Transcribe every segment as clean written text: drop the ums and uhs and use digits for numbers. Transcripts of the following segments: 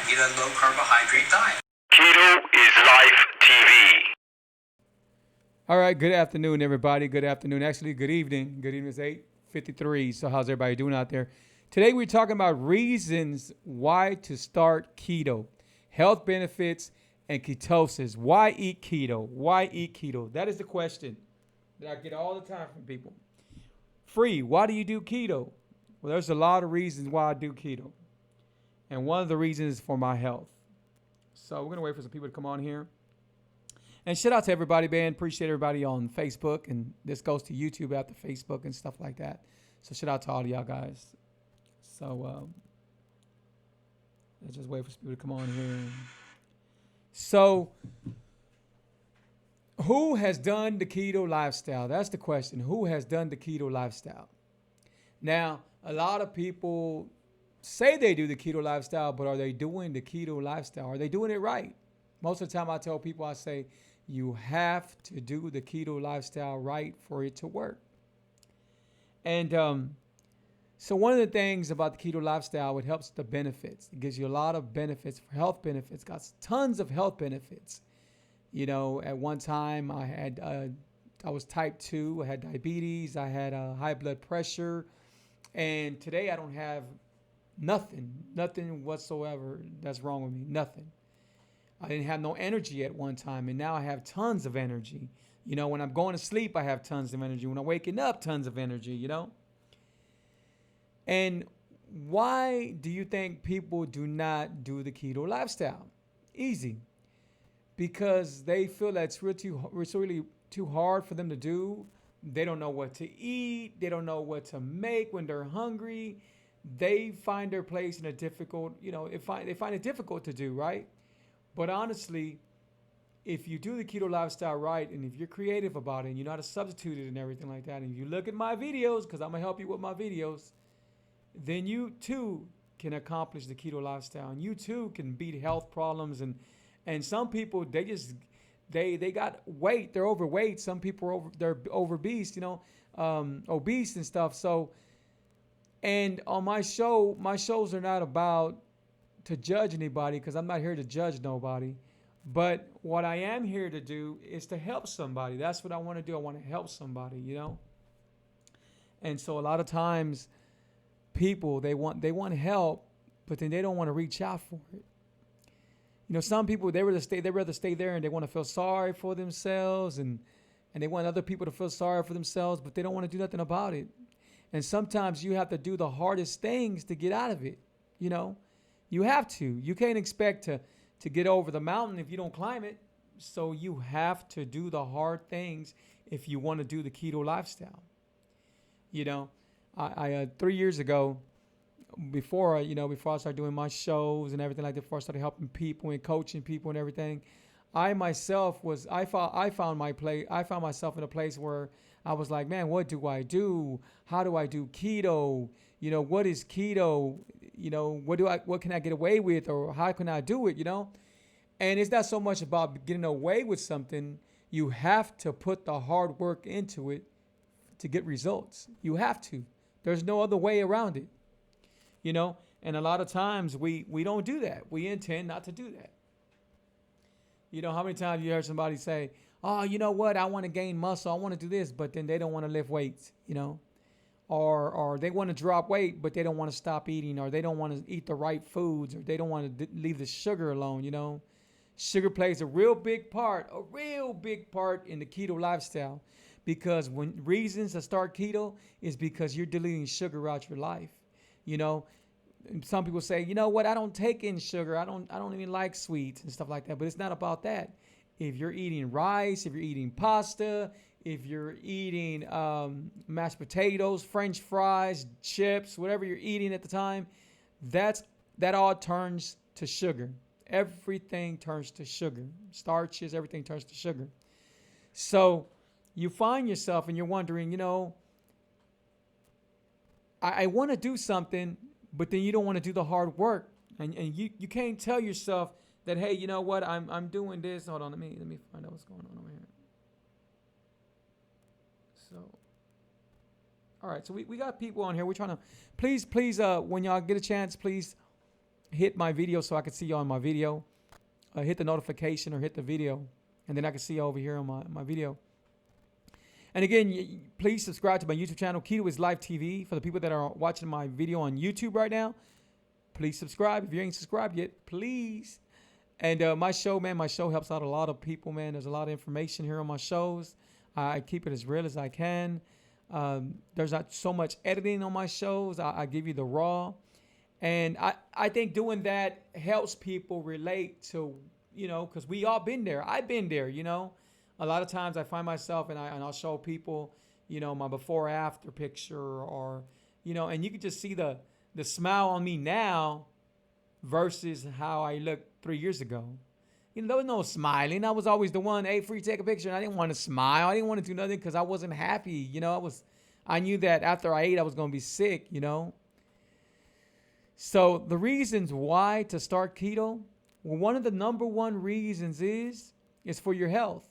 eat a low carbohydrate diet. Keto is Life TV. All right, good afternoon, everybody. Good afternoon. Actually, good evening. Good evening. It's 8:53. So how's everybody doing out there? Today we're talking about reasons why to start keto, health benefits, and ketosis. Why eat keto? Why eat keto? That is the question that I get all the time from people. Free, why do you do keto? Well, there's a lot of reasons why I do keto. And one of the reasons is for my health. So we're going to wait for some people to come on here. And shout out to everybody, man. Appreciate everybody on Facebook. And this goes to YouTube after Facebook and stuff like that. So shout out to all of y'all guys. So let's just wait for people to come on here. So who has done the keto lifestyle? That's the question. Who has done the keto lifestyle? Now, a lot of people say they do the keto lifestyle, but are they doing the keto lifestyle? Are they doing it right? Most of the time I tell people, I say, you have to do the keto lifestyle right for it to work. And so one of the things about the keto lifestyle, it helps the benefits. It gives you a lot of benefits, health benefits, got tons of health benefits. You know, at one time I was type 2, I had diabetes, I had high blood pressure, and today I don't have nothing whatsoever that's wrong with me, nothing. I didn't have no energy at one time, and now I have tons of energy. You know, when I'm going to sleep, I have tons of energy. When I'm waking up, tons of energy, you know? And why do you think people do not do the keto lifestyle? Easy. Because they feel that it's really too hard for them to do. They don't know what to eat. They don't know what to make when they're hungry. They find their place in a difficult, they find it difficult to do, right? But honestly, if you do the keto lifestyle right, and if you're creative about it, and you know how to substitute it and everything like that, and if you look at my videos, because I'm going to help you with my videos, then you too can accomplish the keto lifestyle, and you too can beat health problems. And some people, they got weight, they're overweight. Some people they're obese, obese and stuff. So, and on my shows are not about to judge anybody, because I'm not here to judge nobody. But what I am here to do is to help somebody. That's what I want to do. I want to help somebody, And so a lot of times people, they want help, but then they don't want to reach out for it. Some people, they rather stay there, and they want to feel sorry for themselves, and they want other people to feel sorry for themselves, but they don't want to do nothing about it. And sometimes you have to do the hardest things to get out of it. You have to. You can't expect to get over the mountain if you don't climb it. So you have to do the hard things if you want to do the keto lifestyle. I 3 years ago, before I started doing my shows and everything like that, before I started helping people and coaching people and everything, I found myself in a place where I was like, man, what do I do? How do I do keto? What is keto? What can I get away with, or how can I do it? And it's not so much about getting away with something. You have to put the hard work into it to get results. You have to. There's no other way around it. And a lot of times we don't do that. We intend not to do that. How many times you heard somebody say, oh, you know what? I want to gain muscle. I want to do this, but then they don't want to lift weights, or they want to drop weight, but they don't want to stop eating, or they don't want to eat the right foods, or they don't want to leave the sugar alone. Sugar plays a real big part in the keto lifestyle, because when reasons to start keto is because you're deleting sugar out your life. Some people say, you know what, I don't take in sugar. I don't even like sweets and stuff like that. But it's not about that. If you're eating rice, if you're eating pasta, if you're eating mashed potatoes, French fries, chips, whatever you're eating at the time, that all turns to sugar. Everything turns to sugar. Starches, everything turns to sugar. So you find yourself and you're wondering, I want to do something, but then you don't want to do the hard work. And you can't tell yourself that, hey, you know what, I'm doing this. Hold on, let me find out what's going on over here. So, all right, so we got people on here. We're trying to, please, when y'all get a chance, please hit my video so I can see you on my video. Hit the notification or hit the video, and then I can see you over here on my video. And again, please subscribe to my YouTube channel, Keto is Life TV. For the people that are watching my video on YouTube right now, please subscribe. If you ain't subscribed yet, please. And my show helps out a lot of people, man. There's a lot of information here on my shows. I keep it as real as I can. There's not so much editing on my shows. I give you the raw. And I think doing that helps people relate to, because we all been there. I've been there, A lot of times I find myself and I'll show people, my before after picture or, and you can just see the smile on me now versus how I looked 3 years ago. There was no smiling. I was always the one, hey, free, take a picture. And I didn't want to smile. I didn't want to do nothing because I wasn't happy. I knew that after I ate, I was going to be sick, So the reasons why to start keto, well, one of the number one reasons is for your health.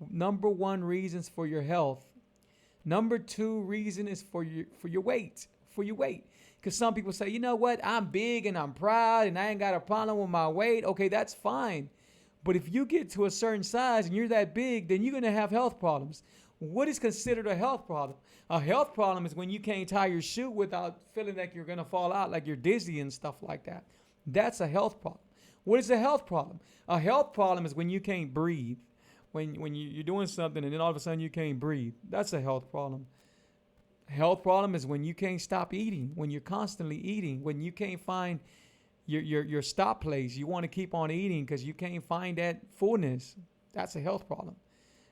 Number one reasons for your health. Number two reason is for your weight. Because some people say, you know what, I'm big and I'm proud and I ain't got a problem with my weight. Okay, that's fine. But if you get to a certain size and you're that big, then you're going to have health problems. What is considered a health problem? A health problem is when you can't tie your shoe without feeling like you're going to fall out, like you're dizzy and stuff like that. That's a health problem. What is a health problem? A health problem is when you can't breathe. When you're doing something and then all of a sudden you can't breathe. That's a health problem. Health problem is when you can't stop eating, when you're constantly eating, when you can't find your stop place. You want to keep on eating because you can't find that fullness. That's a health problem.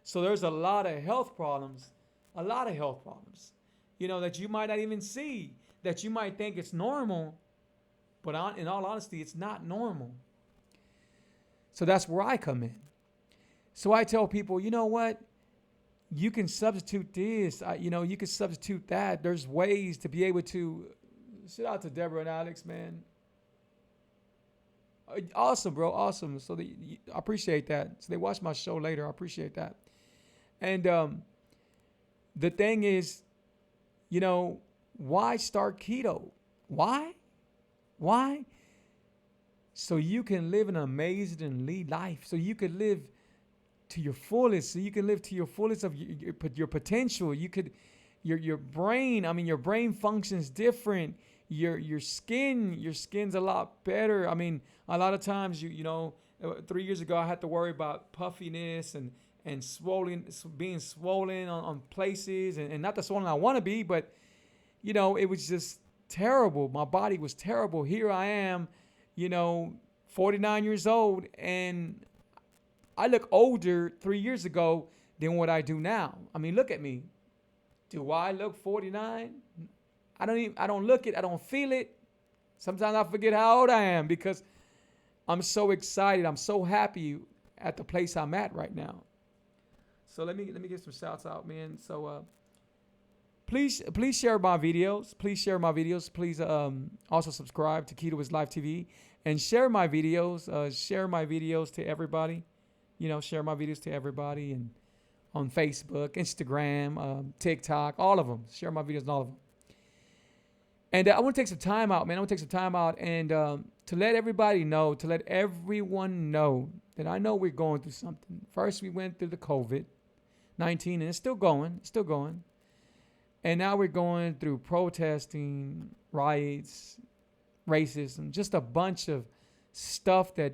So there's a lot of health problems, that you might not even see, that you might think it's normal, but in all honesty, it's not normal. So that's where I come in. So I tell people, you know what? You can substitute this, you can substitute that. There's ways to be able to, shout out to Deborah and Alex, man. Awesome, bro, awesome. So I appreciate that. So they watch my show later. I appreciate that. And the thing is, why start keto? Why? So you can live an amazing and lead life. So you can live to your fullest. So you can live to your fullest of your potential. You could, your brain functions different. Your skin's a lot better. A lot of times, 3 years ago, I had to worry about puffiness and being swollen on places, and not the swollen I want to be, but, it was just terrible. My body was terrible. Here I am, 49 years old, and I look older 3 years ago than what I do now. Look at me. Do I look 49? I don't look it. I don't feel it. Sometimes I forget how old I am because I'm so excited. I'm so happy at the place I'm at right now. So let me get some shouts out, man. So please share my videos. Please also subscribe to Keto is Life TV and share my videos. Share my videos to everybody. Share my videos to everybody and on Facebook, Instagram, TikTok, all of them. Share my videos on all of them. And I want to take some time out, man. And to let everyone know that I know we're going through something. First, we went through the COVID-19, and it's still going. And now we're going through protesting, riots, racism, just a bunch of stuff that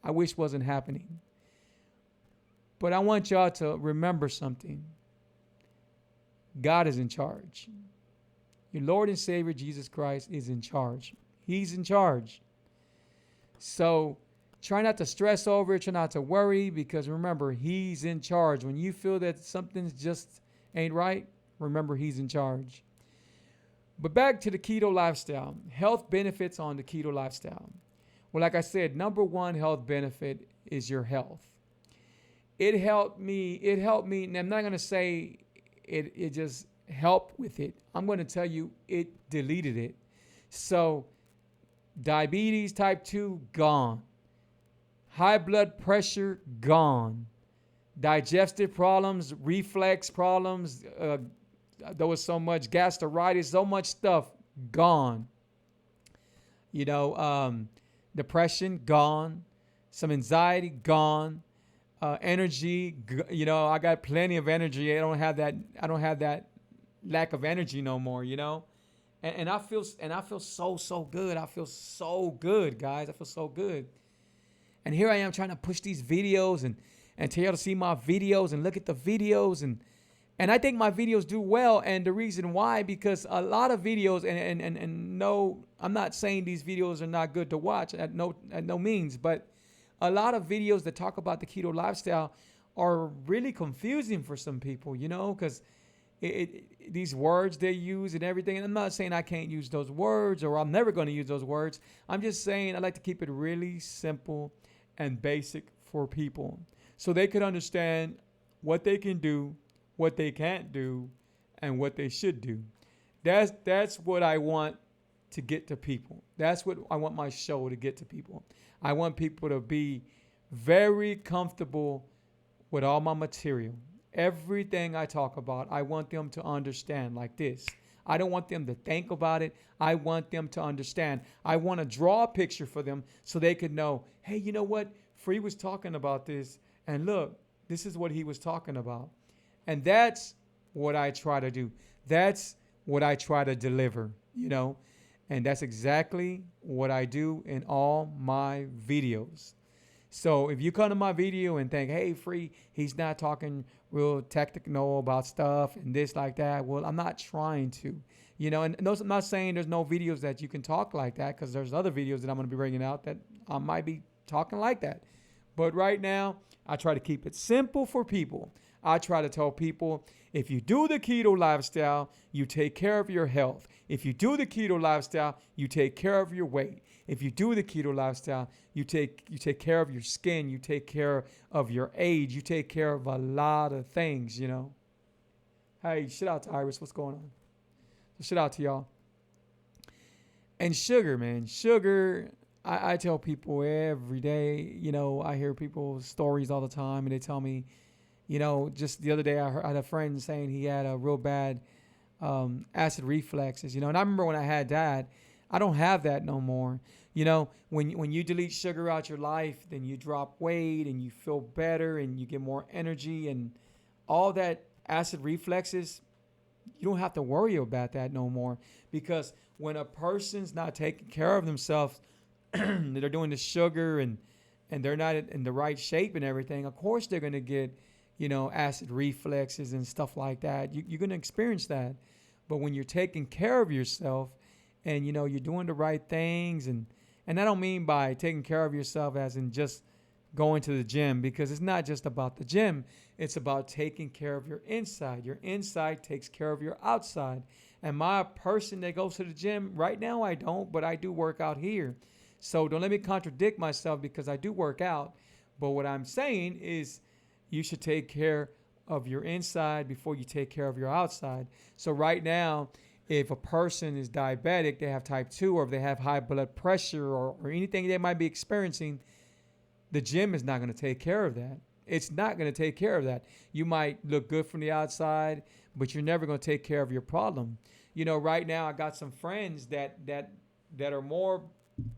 I wish wasn't happening. But I want y'all to remember something. God is in charge. Your Lord and Savior, Jesus Christ, is in charge. He's in charge. So try not to stress over it. Try not to worry because remember, He's in charge. When you feel that something's just ain't right, remember He's in charge. But back to the keto lifestyle. Health benefits on the keto lifestyle. Well, like I said, number one health benefit is your health. It helped me, and I'm not going to say it just helped with it. I'm going to tell you it deleted it. So diabetes type 2, gone. High blood pressure, gone. Digestive problems, reflex problems, there was so much gastritis, so much stuff, gone. Depression gone, some anxiety gone, energy. I got plenty of energy. I don't have that. I don't have that lack of energy no more. And I feel so good. I feel so good, guys. I feel so good. And here I am trying to push these videos and tell y'all to see my videos and look at the videos and I think my videos do well. And the reason why, because a lot of videos and no, I'm not saying these videos are not good to watch at no means, but a lot of videos that talk about the keto lifestyle are really confusing for some people, because these words they use and everything. And I'm not saying I can't use those words or I'm never going to use those words. I'm just saying I like to keep it really simple and basic for people so they can understand what they can do, what they can't do, and what they should do. That's what I want to get to people. That's what I want my show to get to people. I want people to be very comfortable with all my material. Everything I talk about, I want them to understand like this. I don't want them to think about it. I want them to understand. I want to draw a picture for them so they could know, hey, you know what? Free was talking about this. And look, this is what he was talking about. And that's what I try to do. That's what I try to deliver, And that's exactly what I do in all my videos. So if you come to my video and think, hey, Free, he's not talking real technical about stuff and this like that. Well, I'm not trying to, and those, I'm not saying there's no videos that you can talk like that, because there's other videos that I'm going to be bringing out that I might be talking like that. But right now, I try to keep it simple for people. I try to tell people, if you do the keto lifestyle, you take care of your health. If you do the keto lifestyle, you take care of your weight. If you do the keto lifestyle, you take care of your skin. You take care of your age. You take care of a lot of things, Hey, shout out to Iris. What's going on? So shout out to y'all. And sugar, man. Sugar, I tell people every day, I hear people's stories all the time, and they tell me, just the other day I had a friend saying he had a real bad acid reflexes, and I remember when I had that, I don't have that no more. When you delete sugar out your life, then you drop weight and you feel better and you get more energy and all that acid reflexes, you don't have to worry about that no more, because when a person's not taking care of themselves, they're doing the sugar and they're not in the right shape and everything, of course they're going to get, acid reflexes and stuff like that. You're going to experience that. But when you're taking care of yourself and, you're doing the right things, and I don't mean by taking care of yourself as in just going to the gym, because it's not just about the gym. It's about taking care of your inside. Your inside takes care of your outside. Am I a person that goes to the gym? Right now I don't, but I do work out here. So don't let me contradict myself, because I do work out. But what I'm saying is you should take care of your inside before you take care of your outside. So right now, if a person is diabetic, they have type 2, or if they have high blood pressure or anything they might be experiencing, the gym is not going to take care of that. It's not going to take care of that. You might look good from the outside, but you're never going to take care of your problem. Right now I got some friends that are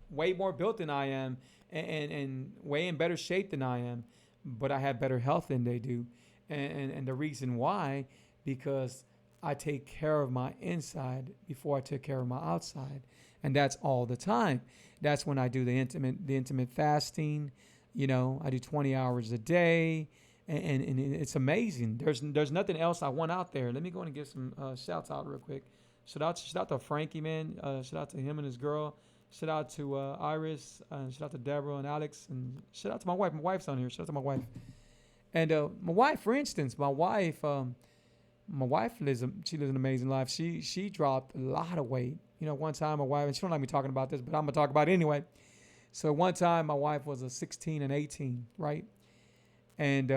way more built than I am, and way in better shape than I am, but I have better health than they do. And the reason why, because I take care of my inside before I take care of my outside. And that's all the time. That's when I do the intimate fasting. I do 20 hours a day, and it's amazing. There's nothing else I want out there. Let me go and give some shouts out real quick. Shout out to Frankie, man. Shout out to him and his girl. Shout out to Iris. Shout out to Deborah and Alex. And shout out to my wife. My wife's on here. Shout out to my wife. And my wife, for instance, my wife lives an amazing life. She dropped a lot of weight. One time my wife, and she don't like me talking about this, but I'm gonna talk about it anyway. So one time my wife was a 16 and 18, right? And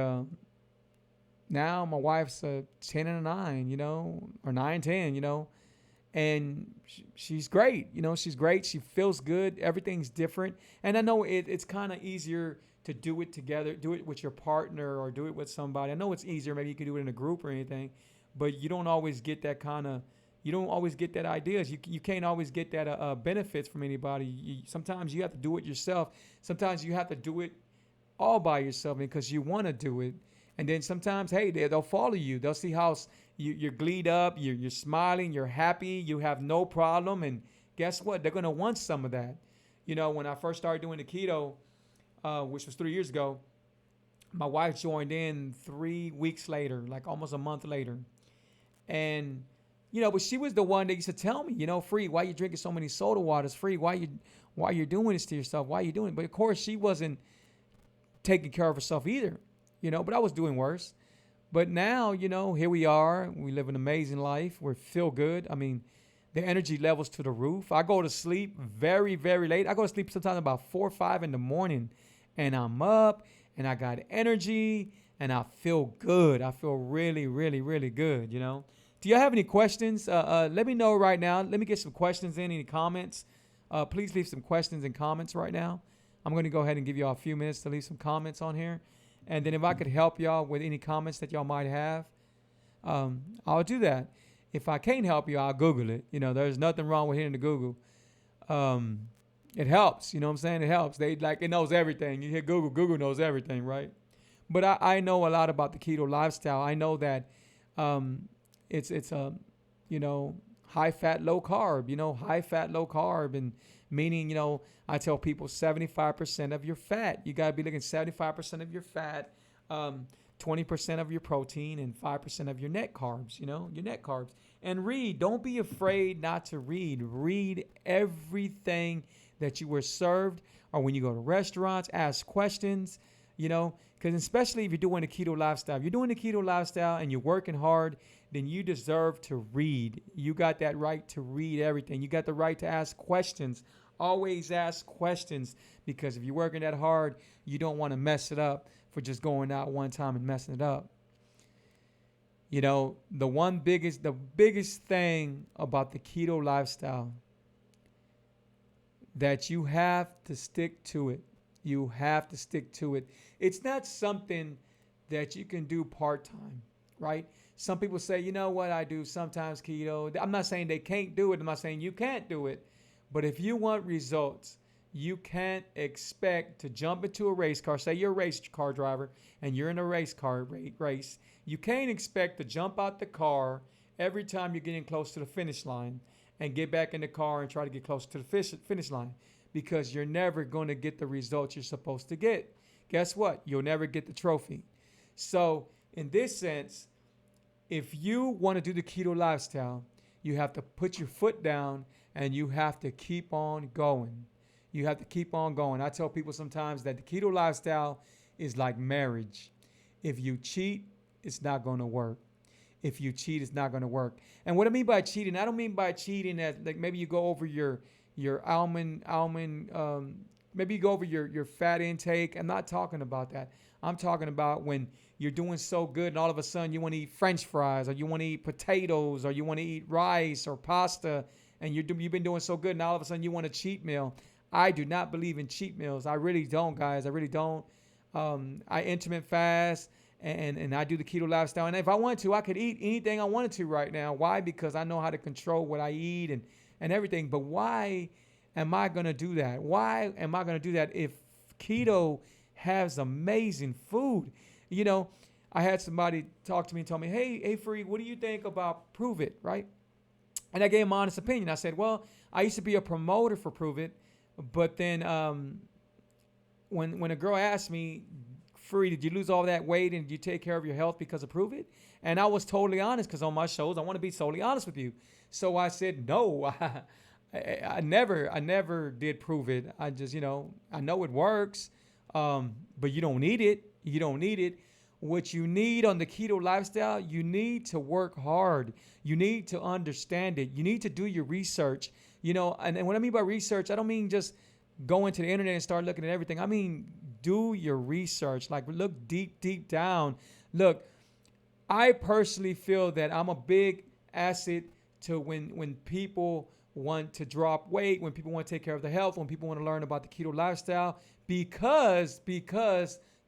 now my wife's a 10 and a 9, or 9, 10, and she's great. She's great. She feels good. Everything's different. And I know it's kind of easier to do it together, do it with your partner or do it with somebody. I know it's easier. Maybe you can do it in a group or anything, but you don't always get that kind of, you don't always get that ideas. You can't always get that benefits from anybody. Sometimes you have to do it yourself. Sometimes you have to do it all by yourself because you want to do it. And then sometimes, hey, they'll follow you. They'll see how you're gleed up, you're smiling, you're happy, you have no problem. And guess what? They're going to want some of that. When I first started doing the keto, which was 3 years ago, my wife joined in 3 weeks later, like almost a month later. And, but she was the one that used to tell me, Free, why you drinking so many soda waters? Free, why you're doing this to yourself? Why are you doing it? But of course, she wasn't taking care of herself either, but I was doing worse. But now, here we are. We live an amazing life. We feel good. I mean, the energy levels to the roof. I go to sleep very, very late. I go to sleep sometimes about 4 or 5 in the morning, and I'm up, and I got energy, and I feel good. I feel really, really, really good, Do y'all have any questions? Let me know right now. Let me get some questions in, any comments. Please leave some questions and comments right now. I'm going to go ahead and give y'all a few minutes to leave some comments on here. And then if I could help y'all with any comments that y'all might have, I'll do that. If I can't help you, I'll Google it. There's nothing wrong with hitting the Google. It helps. You know what I'm saying? It helps. It knows everything. You hit Google, Google knows everything, right? But I know a lot about the keto lifestyle. I know that it's high fat, low carb, high fat, low carb, and meaning, I tell people 75% of your fat. You got to be looking 75% of your fat, 20% of your protein, and 5% of your net carbs, your net carbs. And read. Don't be afraid not to read. Read everything that you were served, or when you go to restaurants, ask questions, because especially if you're doing the keto lifestyle. If you're doing the keto lifestyle and you're working hard, then you deserve to read. You got that right to read everything. You got the right to ask questions. Always ask questions, because if you're working that hard, you don't want to mess it up for just going out one time and messing it up. The biggest thing about the keto lifestyle, that you have to stick to it. You have to stick to it. It's not something that you can do part-time, right? Some people say, you know what, I do sometimes keto. I'm not saying they can't do it. I'm not saying you can't do it. But if you want results, you can't expect to jump into a race car. Say you're a race car driver and you're in a race car race. You can't expect to jump out the car every time you're getting close to the finish line and get back in the car and try to get close to the finish line, because you're never going to get the results you're supposed to get. Guess what? You'll never get the trophy. So in this sense, if you want to do the keto lifestyle, you have to put your foot down and you have to keep on going. You have to keep on going. I tell people sometimes that the keto lifestyle is like marriage. If you cheat, it's not going to work. If you cheat, it's not going to work. And what I mean by cheating, I don't mean by cheating as like maybe you go over your almond, maybe you go over your fat intake. I'm not talking about that. I'm talking about when you're doing so good and all of a sudden you want to eat French fries, or you want to eat potatoes, or you want to eat rice or pasta, and you've been doing so good and all of a sudden you want a cheat meal. I do not believe in cheat meals. I really don't, guys. I really don't. I intermittent fast and I do the keto lifestyle. And if I wanted to, I could eat anything I wanted to right now. Why? Because I know how to control what I eat and everything. But why am I going to do that? Why am I going to do that if keto has amazing food? I had somebody talk to me and tell me, hey, Free, what do you think about Prove It, right? And I gave him my honest opinion. I said, well, I used to be a promoter for Prove It. But then when a girl asked me, Free, did you lose all that weight and did you take care of your health because of Prove It? And I was totally honest, because on my shows, I want to be totally honest with you. So I said, no, I never did Prove It. I just, I know it works, but you don't need it. You don't need it. What you need on the keto lifestyle, you need to work hard. You need to understand it. You need to do your research. And what I mean by research, I don't mean just go into the internet and start looking at everything. I mean, do your research. Like, look deep down. Look, I personally feel that I'm a big asset to when people want to drop weight, when people want to take care of their health, when people want to learn about the keto lifestyle, because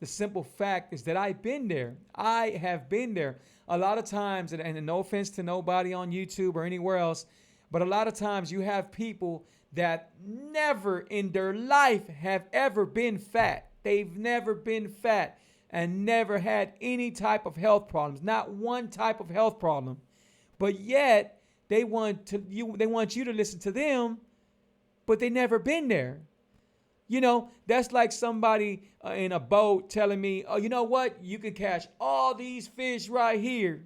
the simple fact is that I've been there. I have been there. A lot of times, and no offense to nobody on YouTube or anywhere else, but a lot of times you have people that never in their life have ever been fat. They've never been fat and never had any type of health problems, not one type of health problem. But yet they want you to listen to them, but they never been there. You know, that's like somebody in a boat telling me, oh, you know what? You can catch all these fish right here,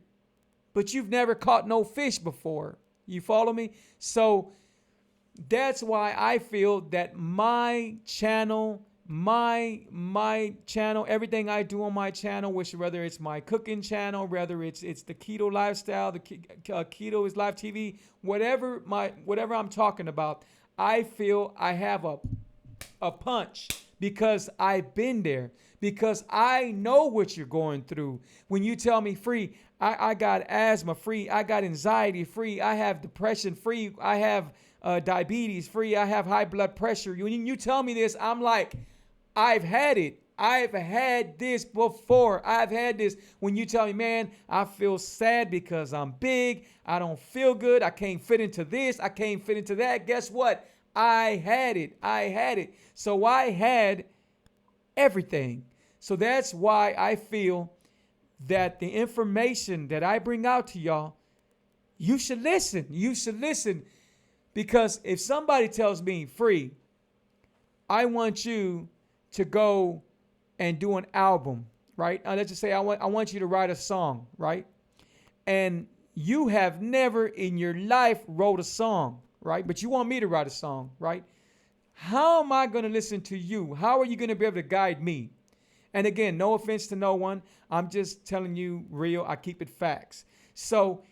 but you've never caught no fish before. You follow me? So that's why I feel that my channel, everything I do on my channel, which whether it's my cooking channel, whether it's the keto lifestyle, the keto is live TV, whatever I'm talking about, I feel I have a punch because I've been there, because I know what you're going through. When you tell me free, I got asthma free, I got anxiety free, I have depression free, I have diabetes free, I have high blood pressure. When you tell me this, I'm like, I've had it. I've had this before. I've had this. When you tell me, man, I feel sad because I'm big, I don't feel good, I can't fit into this, I can't fit into that. Guess what? I had it. So I had everything. So that's why I feel that the information that I bring out to y'all, you should listen. You should listen. Because if somebody tells me, free, I want you to go and do an album, right? Let's just say I want you to write a song, right? And you have never in your life wrote a song, right? But you want me to write a song, right? How am I going to listen to you? How are you going to be able to guide me? And again, no offense to no one. I'm just telling you real. I keep it facts. So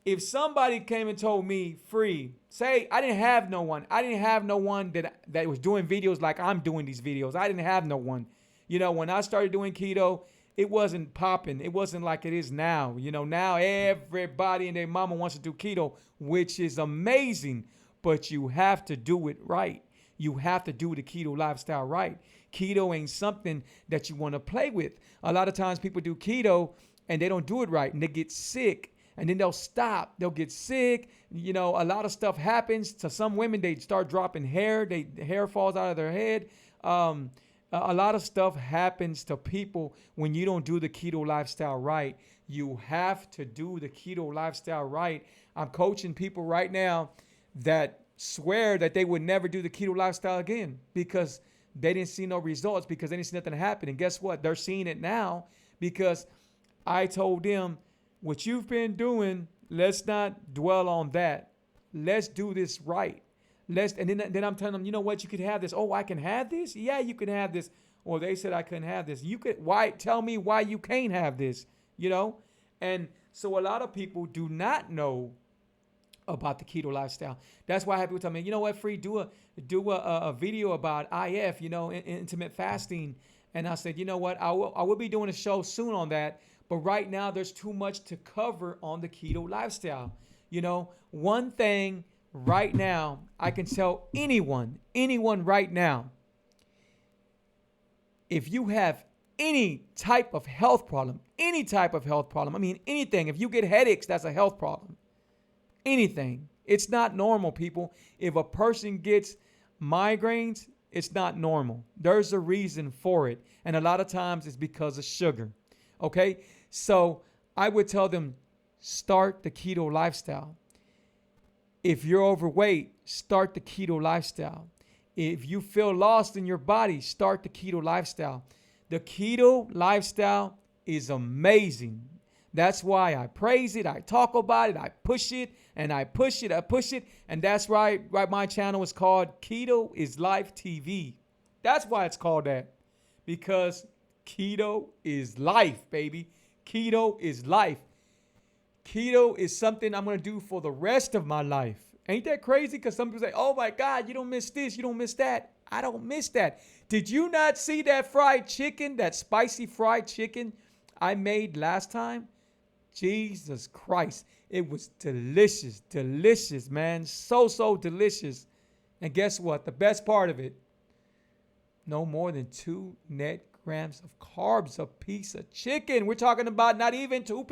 if somebody came and told me, free, say I didn't have no one. I didn't have no one that was doing videos like I'm doing these videos. I didn't have no one. You know, when I started doing keto, it wasn't popping. It wasn't like it is now. You know, now everybody and their mama wants to do keto, which is amazing. But you have to do it right. You have to do the keto lifestyle right. Keto ain't something that you want to play with. A lot of times people do keto and they don't do it right and they get sick. And then they'll stop. They'll get sick. You know, a lot of stuff happens to some women. They start dropping hair. The hair falls out of their head. A lot of stuff happens to people when you don't do the keto lifestyle right. You have to do the keto lifestyle right. I'm coaching people right now that swear that they would never do the keto lifestyle again because they didn't see no results, because they didn't see nothing happen. And guess what? They're seeing it now because I told them, what you've been doing, let's not dwell on that. Let's do this right. And then I'm telling them, you know what? You could have this. Oh, I can have this? Yeah, you can have this. Or they said I couldn't have this. You could. Why? Tell me why you can't have this. You know? And so a lot of people do not know about the keto lifestyle. That's why I have people tell me, you know what, free, do a video about IF, you know, intermittent fasting. And I said, you know what, I will be doing a show soon on that. But right now, there's too much to cover on the keto lifestyle. You know, one thing right now, I can tell anyone right now, if you have any type of health problem, I mean, anything, if you get headaches, that's a health problem. Anything. It's not normal, people. If a person gets migraines, it's not normal. There's a reason for it. And a lot of times it's because of sugar. Okay? So I would tell them, start the keto lifestyle. If you're overweight, start the keto lifestyle. If you feel lost in your body, start the keto lifestyle. The keto lifestyle is amazing. That's why I praise it. I talk about it. I push it and I push it. And that's why my channel is called Keto is Life TV. That's why it's called that. Because keto is life, baby. Keto is life. Keto is something I'm going to do for the rest of my life. Ain't that crazy? Because some people say, oh my God, you don't miss this, you don't miss that. I don't miss that. Did you not see that fried chicken, that spicy fried chicken I made last time? Jesus Christ. It was delicious, delicious, man. So delicious. And guess what? The best part of it, no more than 2 net grams of carbs a piece of chicken. We're talking about not even two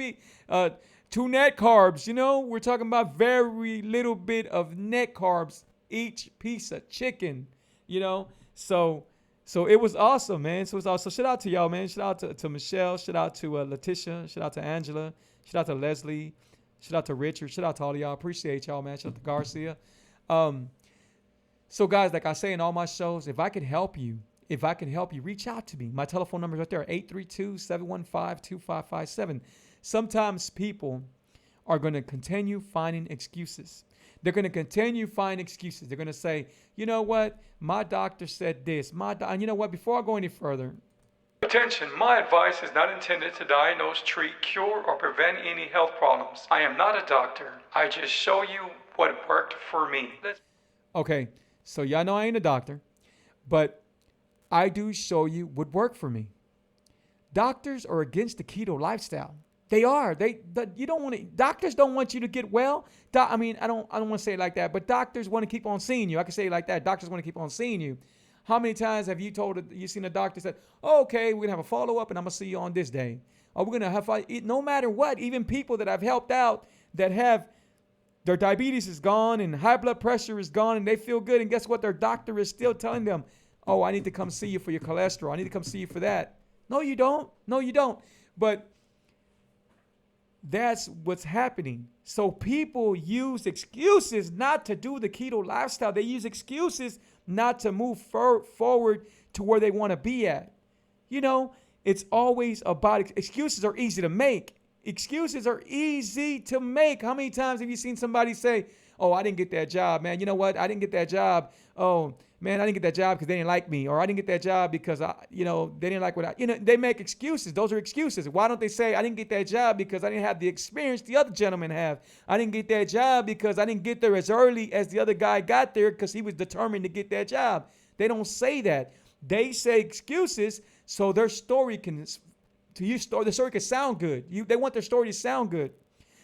net carbs. We're talking about very little bit of net carbs each piece of chicken. So it was awesome, man. So it was awesome. So shout out to y'all, man. Shout out to Michelle. Shout out to Letitia. Shout out to Angela. Shout out to Leslie. Shout out to Richard. Shout out to all of y'all. Appreciate y'all, man. Shout out to Garcia. So guys, like I say in all my shows, if I can help you, reach out to me. My telephone number is right there, 832-715-2557. Sometimes people are going to continue finding excuses. They're going to continue finding excuses. They're going to say, you know what? My doctor said this. And you know what? Before I go any further, attention, my advice is not intended to diagnose, treat, cure, or prevent any health problems. I am not a doctor. I just show you what worked for me. Okay, so y'all know I ain't a doctor, but I do show you what worked for me. Doctors are against the keto lifestyle. They are. Doctors don't want you to get well. I don't want to say it like that, but doctors want to keep on seeing you. I can say it like that. Doctors want to keep on seeing you. How many times have you seen a doctor said, oh, okay, we're going to have a follow-up and I'm going to see you on this day. Or we're going to have, no matter what, even people that I've helped out that have their diabetes is gone and high blood pressure is gone and they feel good. And guess what? Their doctor is still telling them, oh, I need to come see you for your cholesterol. I need to come see you for that. No, you don't. But that's what's happening. So people use excuses not to do the keto lifestyle. They use excuses not to move forward to where they want to be at. It's always about excuses are easy to make. Excuses are easy to make. How many times have you seen somebody say, oh, I didn't get that job, man. You know what? I didn't get that job. Oh, man, I didn't get that job because they didn't like me. Or I didn't get that job because, they didn't like what they make excuses. Those are excuses. Why don't they say, I didn't get that job because I didn't have the experience the other gentlemen have. I didn't get that job because I didn't get there as early as the other guy got there because he was determined to get that job. They don't say that. They say excuses so their story can sound good. They want their story to sound good.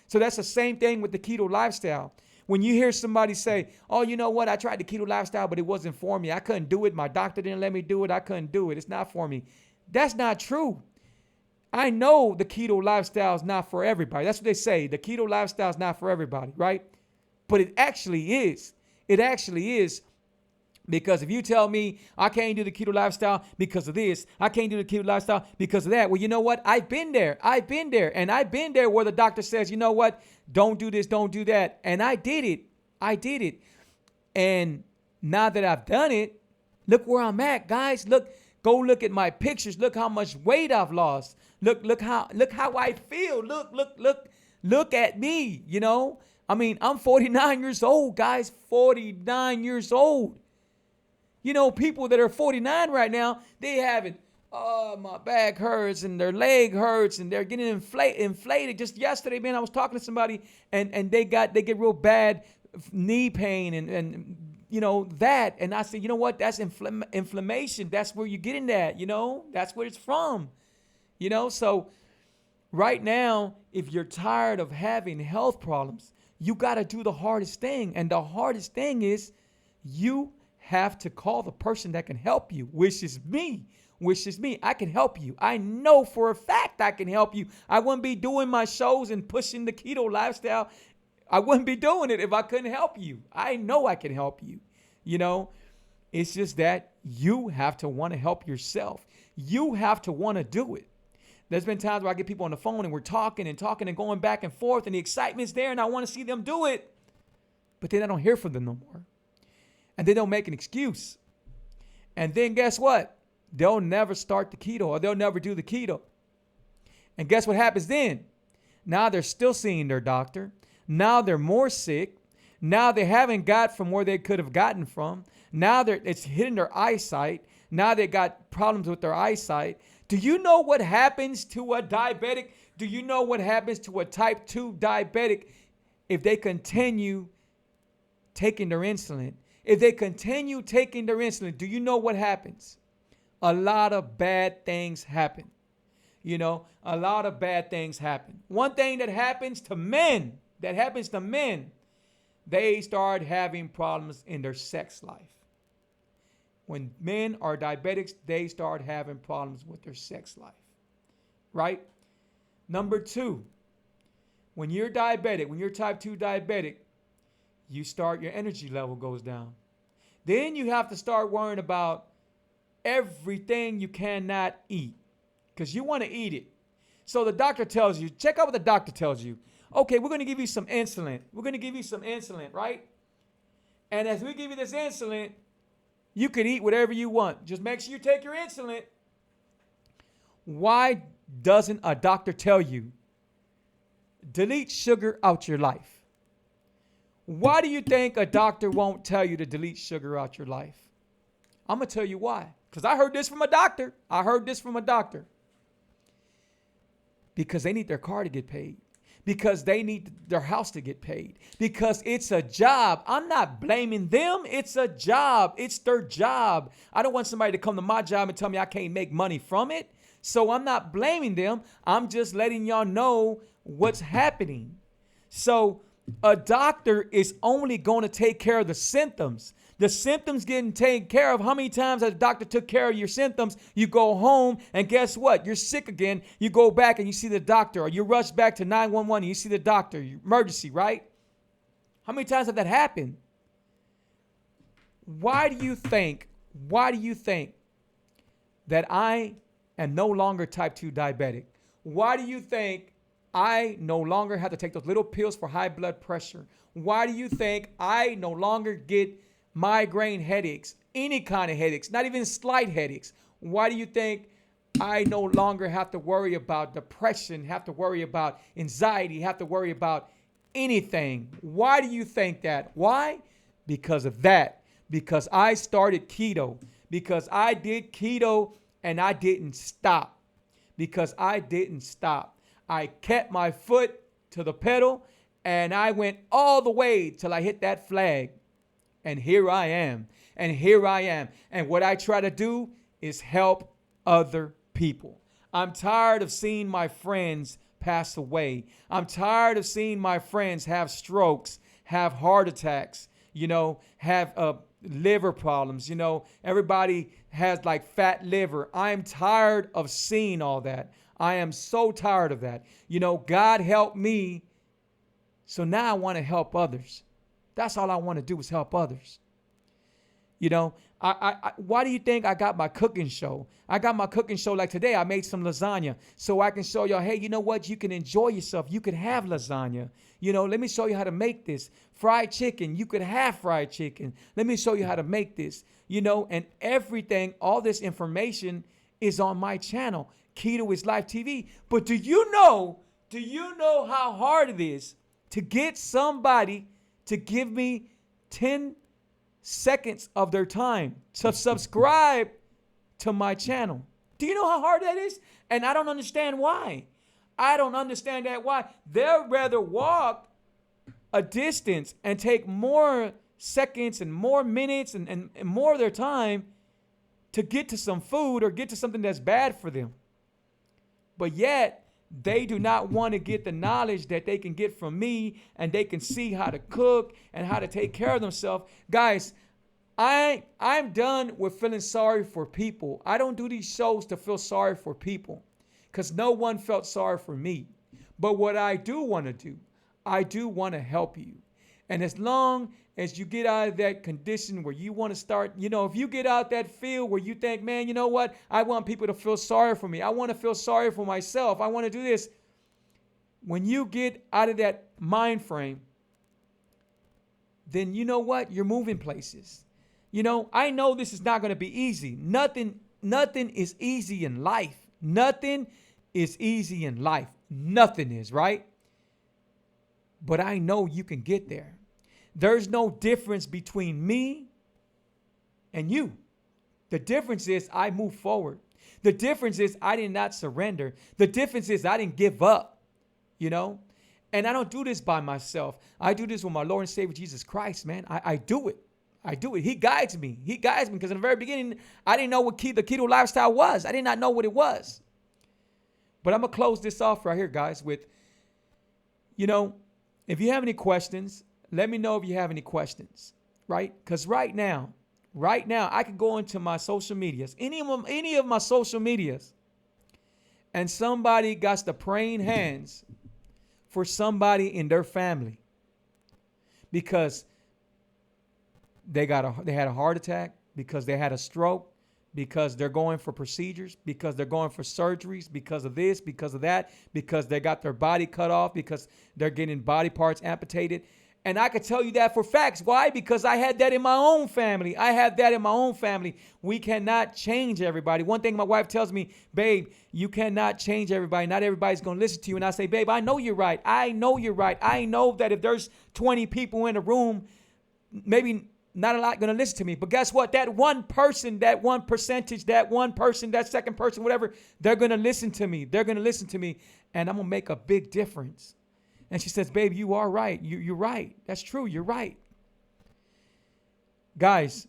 So that's the same thing with the keto lifestyle. When you hear somebody say, oh, you know what? I tried the keto lifestyle, but it wasn't for me. I couldn't do it. My doctor didn't let me do it. I couldn't do it. It's not for me. That's not true. I know the keto lifestyle is not for everybody. That's what they say. The keto lifestyle is not for everybody, right? But it actually is. It actually is. Because if you tell me I can't do the keto lifestyle because of this, I can't do the keto lifestyle because of that. Well, you know what? I've been there. And I've been there where the doctor says, you know what? Don't do this, don't do that. And I did it. And now that I've done it, look where I'm at, guys. Go look at my pictures. Look how much weight I've lost. Look how I feel. Look at me, I'm 49 years old, guys. 49 years old. People that are 49 right now, they have it. Oh, my back hurts and their leg hurts and they're getting inflated. Just yesterday, man, I was talking to somebody and they get real bad knee pain and that. And I said, you know what? That's inflammation. That's where you're getting that, that's where it's from, So right now, if you're tired of having health problems, you got to do the hardest thing. And the hardest thing is you have to call the person that can help you, which is me. I can help you. I know for a fact I can help you. I wouldn't be doing my shows and pushing the keto lifestyle. I wouldn't be doing it if I couldn't help you. I know I can help you. It's just that you have to want to help yourself. You have to want to do it. There's been times where I get people on the phone and we're talking and going back and forth and the excitement's there and I want to see them do it. But then I don't hear from them no more. And they don't make an excuse. And then guess what? They'll never start the keto or they'll never do the keto. And guess what happens then? Now they're still seeing their doctor. Now they're more sick. Now they haven't got from where they could have gotten from. Now it's hitting their eyesight. Now they got problems with their eyesight. Do you know what happens to a diabetic? Do you know what happens to a type 2 diabetic if they continue taking their insulin? If they continue taking their insulin, do you know what happens? A lot of bad things happen. A lot of bad things happen. One thing that happens to men, they start having problems in their sex life. when men are diabetics, they start having problems with their sex life, right? Number 2, when you're diabetic, when you're type 2 diabetic, your energy level goes down. Then you have to start worrying about everything you cannot eat because you want to eat it. So the doctor tells you, check out what the doctor tells you. Okay, we're going to give you some insulin. We're going to give you some insulin, right? And as we give you this insulin, you can eat whatever you want. Just make sure you take your insulin. Why doesn't a doctor tell you, delete sugar out your life? Why do you think a doctor won't tell you to delete sugar out your life? I'm going to tell you why. Because I heard this from a doctor. Because they need their car to get paid. Because they need their house to get paid. Because it's a job. I'm not blaming them. It's a job. It's their job. I don't want somebody to come to my job and tell me I can't make money from it. So I'm not blaming them. I'm just letting y'all know what's happening. So a doctor is only going to take care of the symptoms. The symptoms getting taken care of. How many times has the doctor took care of your symptoms? You go home and guess what? You're sick again. You go back and you see the doctor, or you rush back to 911 and you see the doctor. Emergency, right? How many times have that happened? Why do you think that I am no longer type 2 diabetic? Why do you think I no longer have to take those little pills for high blood pressure? Why do you think I no longer get migraine headaches, any kind of headaches, not even slight headaches? Why do you think I no longer have to worry about depression, have to worry about anxiety, have to worry about anything? Why do you think that? Why? Because of that. Because I started keto. Because I did keto and I didn't stop. Because I didn't stop. I kept my foot to the pedal and I went all the way till I hit that flag. And here I am. And what I try to do is help other people. I'm tired of seeing my friends pass away. I'm tired of seeing my friends have strokes, have heart attacks, have liver problems. Everybody has like fat liver. I'm tired of seeing all that. I am so tired of that. God helped me. So now I want to help others. That's all I want to do is help others. Why do you think I got my cooking show? I got my cooking show like today. I made some lasagna so I can show y'all, hey, you know what? You can enjoy yourself. You could have lasagna. Let me show you how to make this. Fried chicken. You could have fried chicken. Let me show you how to make this. And everything, all this information is on my channel, Keto is Life TV. But do you know how hard it is to get somebody to give me 10 seconds of their time to subscribe to my channel? Do you know how hard that is? And I don't understand why. I don't understand that why. They'll rather walk a distance and take more seconds and more minutes and more of their time to get to some food or get to something that's bad for them. But yet, they do not want to get the knowledge that they can get from me, and they can see how to cook and how to take care of themselves. Guys, I'm done with feeling sorry for people. I don't do these shows to feel sorry for people because no one felt sorry for me. But what I do want to do, I do want to help you. And as long as you get out of that condition where you want to start, if you get out that field where you think, man, you know what? I want people to feel sorry for me. I want to feel sorry for myself. I want to do this. When you get out of that mind frame, then you know what? You're moving places. I know this is not going to be easy. Nothing is easy in life. Nothing is easy in life. Nothing is, right? But I know you can get there. There's no difference between me and you. The difference is I move forward. The difference is I did not surrender. The difference is I didn't give up, And I don't do this by myself. I do this with my Lord and Savior, Jesus Christ, man. I do it. I do it. He guides me. Because in the very beginning, I didn't know what the keto lifestyle was. I did not know what it was. But I'm going to close this off right here, guys, with, if you have any questions, let me know if you have any questions, right? Because right now, right now, I could go into my social medias, any of my social medias, and somebody got the praying hands for somebody in their family because they had a heart attack, because they had a stroke, because they're going for procedures, because they're going for surgeries, because of this, because of that, because they got their body cut off, because they're getting body parts amputated. And I could tell you that for facts. Why? Because I had that in my own family. We cannot change everybody. One thing my wife tells me, babe, you cannot change everybody. Not everybody's going to listen to you. And I say, babe, I know you're right. I know that if there's 20 people in a room, maybe not a lot going to listen to me. But guess what? That one person, that one percentage, that one person, that second person, whatever, they're going to listen to me. And I'm going to make a big difference. And she says, babe, you are right. You're right. That's true. You're right. Guys,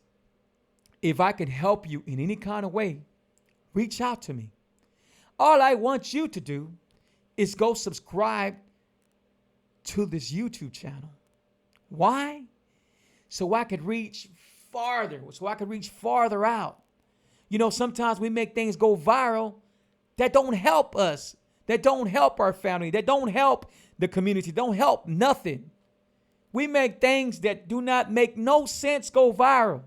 if I can help you in any kind of way, reach out to me. All I want you to do is go subscribe to this YouTube channel. Why? So I could reach farther, out. You know, sometimes we make things go viral that don't help us, that don't help our family, that don't help the community, don't help nothing. We make things that do not make no sense go viral,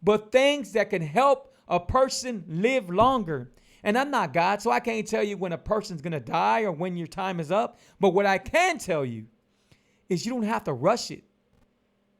but things that can help a person live longer. And I'm not God, so I can't tell you when a person's going to die or when your time is up. But what I can tell you is you don't have to rush it,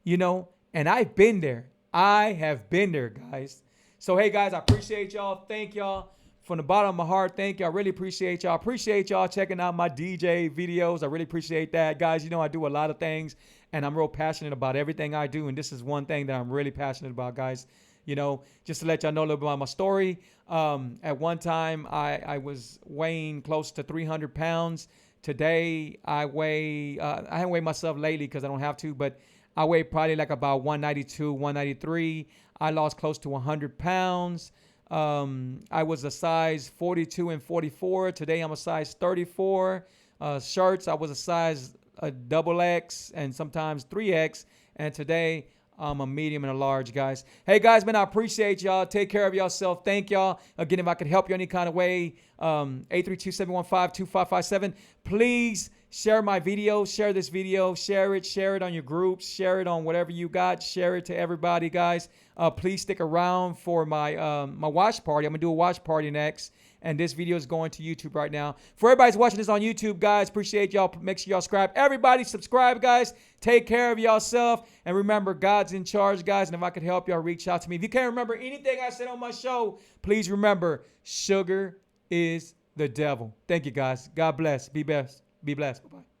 you know, and I've been there. I have been there, guys. So, hey, guys, I appreciate y'all. Thank y'all. From the bottom of my heart, thank you. I really appreciate y'all. Appreciate y'all checking out my DJ videos. I really appreciate that. Guys, you know I do a lot of things, and I'm real passionate about everything I do, and this is one thing that I'm really passionate about, guys. You know, just to let y'all know a little bit about my story. At one time, I was weighing close to 300 pounds. Today, I haven't weighed myself lately because I don't have to, but I weigh probably like about 192, 193. I lost close to 100 pounds. I was a size 42 and 44. Today I'm a size 34. Shirts, I was a size XX and sometimes 3X. And today I'm a medium and a large, guys. Hey, guys, man, I appreciate y'all. Take care of yourself. Thank y'all. Again, if I could help you any kind of way, 832-715-2557. Please share my video. Share this video. Share it on your groups. Share it on whatever you got. Share it to everybody, guys. Please stick around for my my watch party. I'm going to do a watch party next. And this video is going to YouTube right now. For everybody's watching this on YouTube, guys, appreciate y'all. Make sure y'all subscribe. Everybody subscribe, guys. Take care of yourself. And remember, God's in charge, guys. And if I could help y'all, reach out to me. If you can't remember anything I said on my show, please remember, sugar is the devil. Thank you, guys. God bless. Be blessed. Be blessed. Bye-bye.